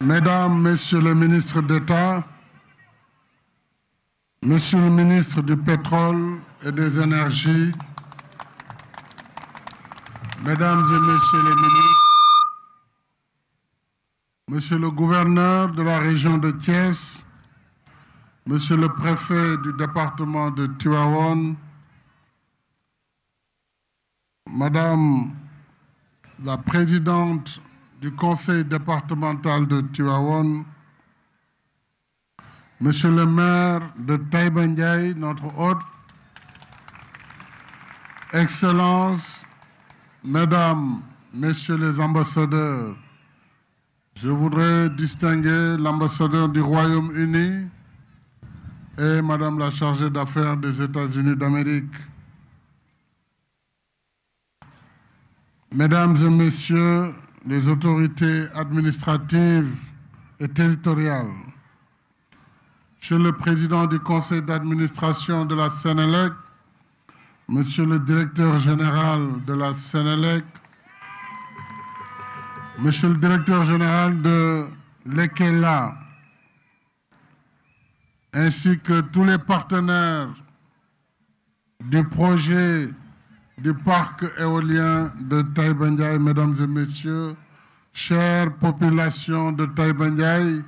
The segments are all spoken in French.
Mesdames, Messieurs les ministres d'État, Monsieur le ministre du Pétrole et des Énergies, Mesdames et Messieurs les ministres, Monsieur le gouverneur de la région de Thiès, Monsieur le préfet du département de Tivaouane, Madame la présidente du conseil départemental de Tivaouane, Monsieur le maire de Taïba Ndiaye, notre hôte, Excellences, Mesdames, Messieurs les ambassadeurs, je voudrais distinguer l'ambassadeur du Royaume-Uni et Madame la chargée d'affaires des États-Unis d'Amérique. Mesdames et Messieurs les autorités administratives et territoriales, Monsieur le Président du Conseil d'administration de la Sénélec, Monsieur le Directeur général de la Sénélec, Monsieur le Directeur général de l'EKELA, ainsi que tous les partenaires du projet du parc éolien de Taïba Ndiaye, Mesdames et Messieurs, chère population de Taïba Ndiaye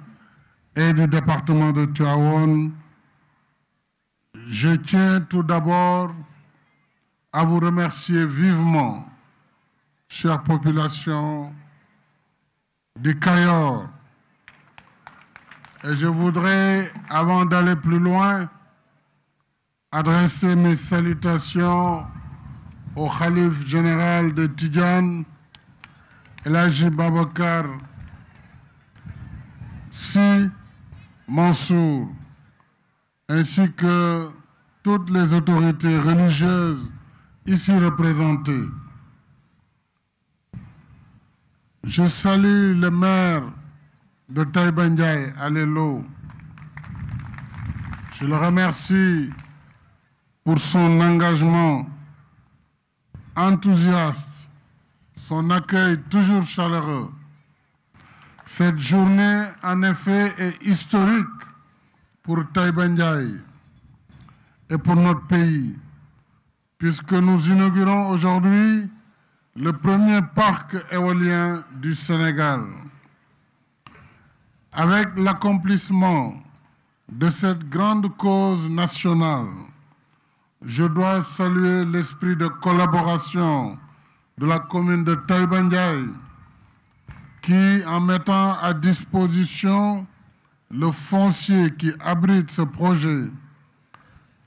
et du département de Tivaouane, je tiens tout d'abord à vous remercier vivement, chère population du Cayor. Et je voudrais, avant d'aller plus loin, adresser mes salutations au Khalife général de Tidjane, El Hadji Babacar Sy Mansour, ainsi que toutes les autorités religieuses ici représentées. Je salue le maire de Taïba Ndiaye, Alelo. Je le remercie pour son engagement enthousiaste, son accueil toujours chaleureux. Cette journée, en effet, est historique pour Taïba Ndiaye et pour notre pays, puisque nous inaugurons aujourd'hui le premier parc éolien du Sénégal. Avec l'accomplissement de cette grande cause nationale, je dois saluer l'esprit de collaboration de la commune de Taïba Ndiaye qui, en mettant à disposition le foncier qui abrite ce projet,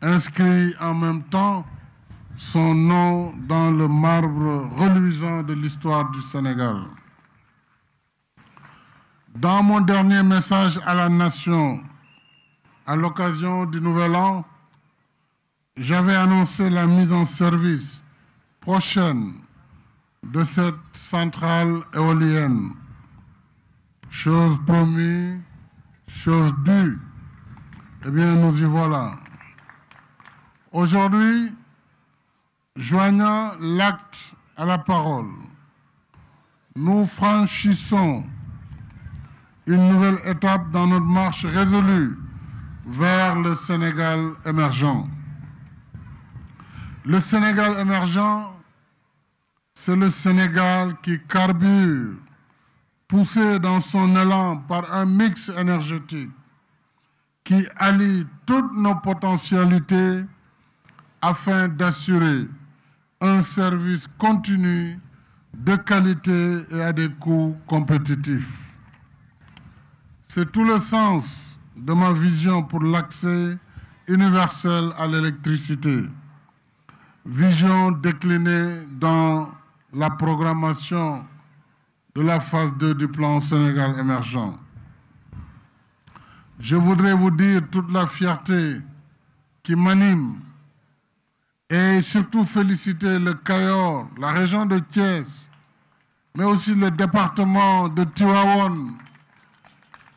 inscrit en même temps son nom dans le marbre reluisant de l'histoire du Sénégal. Dans mon dernier message à la nation, à l'occasion du Nouvel An, j'avais annoncé la mise en service prochaine de cette centrale éolienne. Chose promise, chose due. Eh bien, nous y voilà. Aujourd'hui, joignant l'acte à la parole, nous franchissons une nouvelle étape dans notre marche résolue vers le Sénégal émergent. Le Sénégal émergent, c'est le Sénégal qui carbure, poussé dans son élan par un mix énergétique qui allie toutes nos potentialités afin d'assurer un service continu, de qualité et à des coûts compétitifs. C'est tout le sens de ma vision pour l'accès universel à l'électricité. Vision déclinée dans la programmation de la phase 2 du plan Sénégal émergent. Je voudrais vous dire toute la fierté qui m'anime et surtout féliciter le Cayor, la région de Thiès, mais aussi le département de Tivaouane,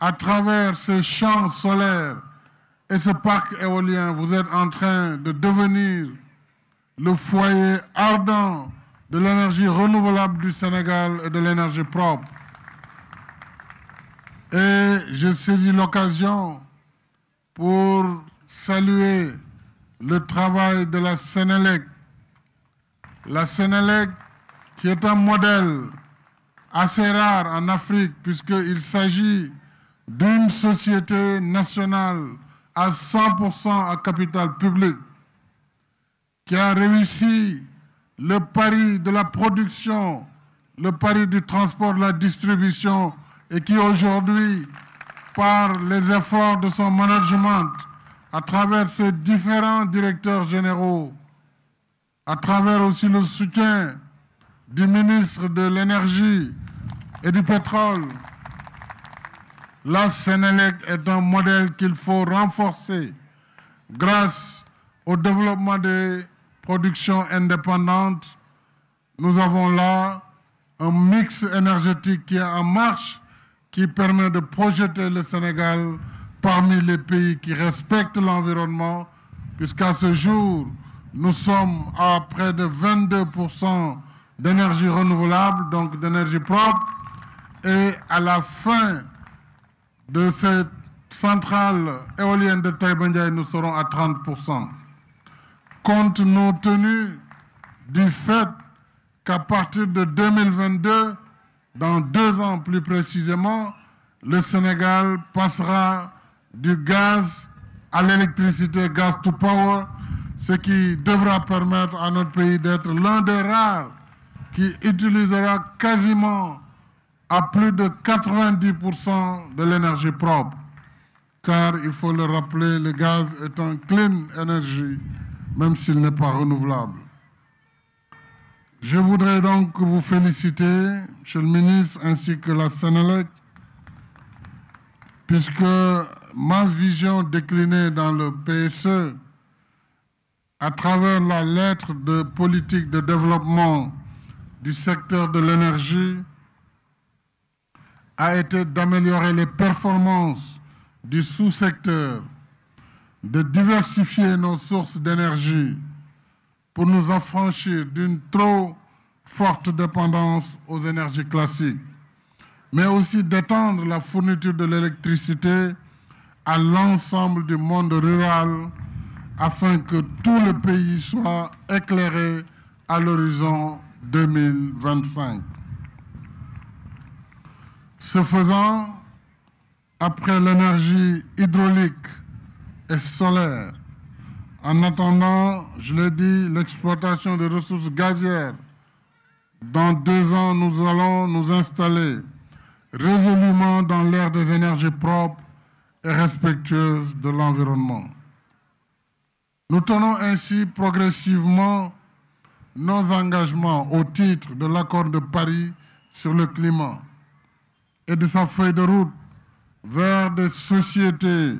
à travers ces champs solaires et ce parc éolien. Vous êtes en train de devenir le foyer ardent de l'énergie renouvelable du Sénégal et de l'énergie propre. Et je saisis l'occasion pour saluer le travail de la Sénélec. La Sénélec, qui est un modèle assez rare en Afrique, puisqu'il s'agit d'une société nationale à 100% à capital public, qui a réussi le pari de la production, le pari du transport, de la distribution, et qui aujourd'hui, par les efforts de son management, à travers ses différents directeurs généraux, à travers aussi le soutien du ministre de l'Énergie et du Pétrole, la Sénélec est un modèle qu'il faut renforcer grâce au développement des productions indépendantes. Nous avons là un mix énergétique qui est en marche, qui permet de projeter le Sénégal parmi les pays qui respectent l'environnement, puisqu'à ce jour, nous sommes à près de 22% d'énergie renouvelable, donc d'énergie propre, et à la fin de cette centrale éolienne de Taïba Ndiaye, nous serons à 30%. Compte tenu du fait qu'à partir de 2022, dans 2 ans plus précisément, le Sénégal passera du gaz à l'électricité, gaz to power, ce qui devra permettre à notre pays d'être l'un des rares qui utilisera quasiment à plus de 90% de l'énergie propre. Car, il faut le rappeler, le gaz est un clean energy, même s'il n'est pas renouvelable. Je voudrais donc vous féliciter, Monsieur le ministre, ainsi que la Sénélec, puisque ma vision déclinée dans le PSE, à travers la lettre de politique de développement du secteur de l'énergie, a été d'améliorer les performances du sous-secteur, de diversifier nos sources d'énergie pour nous affranchir d'une trop forte dépendance aux énergies classiques, mais aussi d'étendre la fourniture de l'électricité à l'ensemble du monde rural afin que tout le pays soit éclairé à l'horizon 2025. Ce faisant, après l'énergie hydraulique et solaire, en attendant, je l'ai dit, l'exploitation des ressources gazières, dans 2 ans, nous allons nous installer résolument dans l'ère des énergies propres et respectueuses de l'environnement. Nous tenons ainsi progressivement nos engagements au titre de l'accord de Paris sur le climat et de sa feuille de route vers des sociétés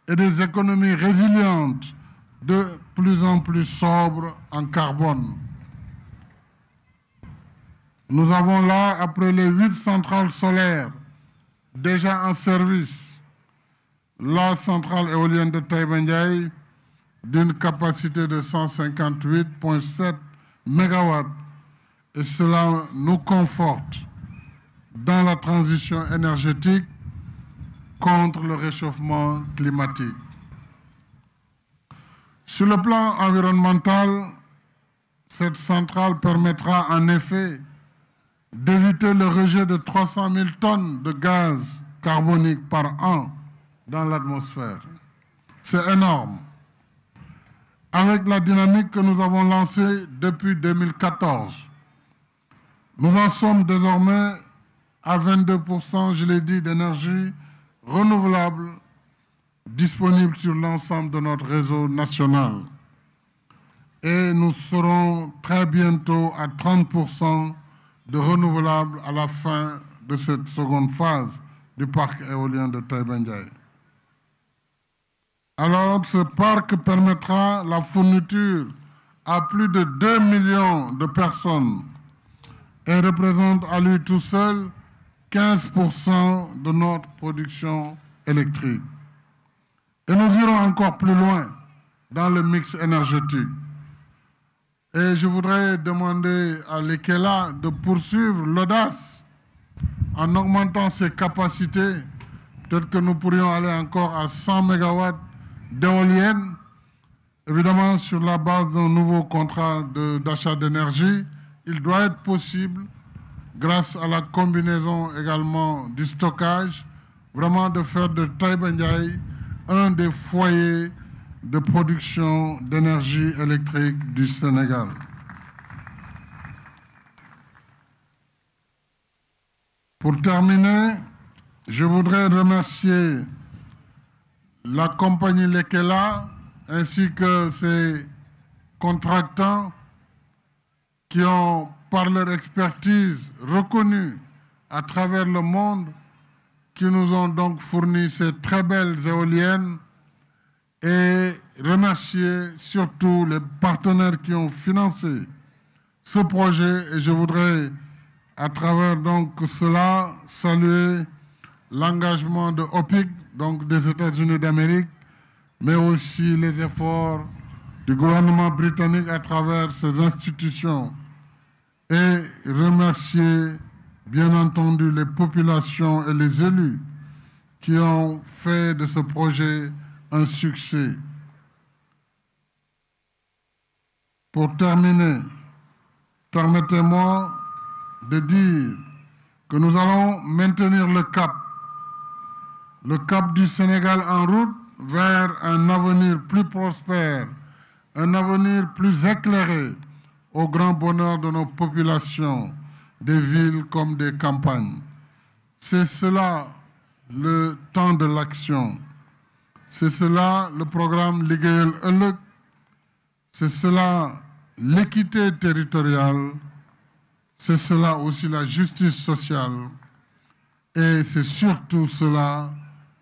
et des économies résilientes de plus en plus sobres en carbone. Nous avons là, après les 8 centrales solaires déjà en service, la centrale éolienne de Taïba Ndiaye d'une capacité de 158,7 MW, et cela nous conforte dans la transition énergétique contre le réchauffement climatique. Sur le plan environnemental, cette centrale permettra en effet d'éviter le rejet de 300 000 tonnes de gaz carbonique par an dans l'atmosphère. C'est énorme. Avec la dynamique que nous avons lancée depuis 2014, nous en sommes désormais à 22%, je l'ai dit, d'énergie renouvelable disponible sur l'ensemble de notre réseau national. Et nous serons très bientôt à 30% de renouvelables à la fin de cette seconde phase du parc éolien de Taïba Ndiaye. Alors, ce parc permettra la fourniture à plus de 2 millions de personnes et représente à lui tout seul 15% de notre production électrique. Et nous irons encore plus loin dans le mix énergétique. Et je voudrais demander à l'EKELA de poursuivre l'audace en augmentant ses capacités Peut-être que nous pourrions aller encore à 100 MW d'éoliennes, évidemment sur la base d'un nouveau contrat d'achat d'énergie. Il doit être possible, grâce à la combinaison également du stockage, vraiment de faire de Taïba Ndiaye un des foyers de production d'énergie électrique du Sénégal. Pour terminer, je voudrais remercier la compagnie Lekela ainsi que ses contractants qui ont, par leur expertise reconnue à travers le monde, qui nous ont donc fourni ces très belles éoliennes, et remercier surtout les partenaires qui ont financé ce projet. Et je voudrais, à travers donc cela, saluer l'engagement de OPIC, donc des États-Unis d'Amérique, mais aussi les efforts du gouvernement britannique à travers ses institutions, et remercier bien entendu les populations et les élus qui ont fait de ce projet un succès. Pour terminer, permettez-moi de dire que nous allons maintenir le cap du Sénégal en route vers un avenir plus prospère, un avenir plus éclairé au grand bonheur de nos populations, des villes comme des campagnes. C'est cela le temps de l'action. C'est cela le programme Liggéeyal Ëllëg. C'est cela l'équité territoriale. C'est cela aussi la justice sociale. Et c'est surtout cela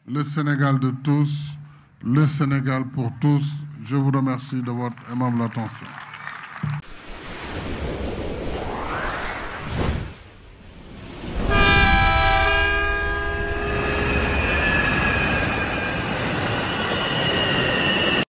le Sénégal de tous, le Sénégal pour tous. Je vous remercie de votre aimable attention.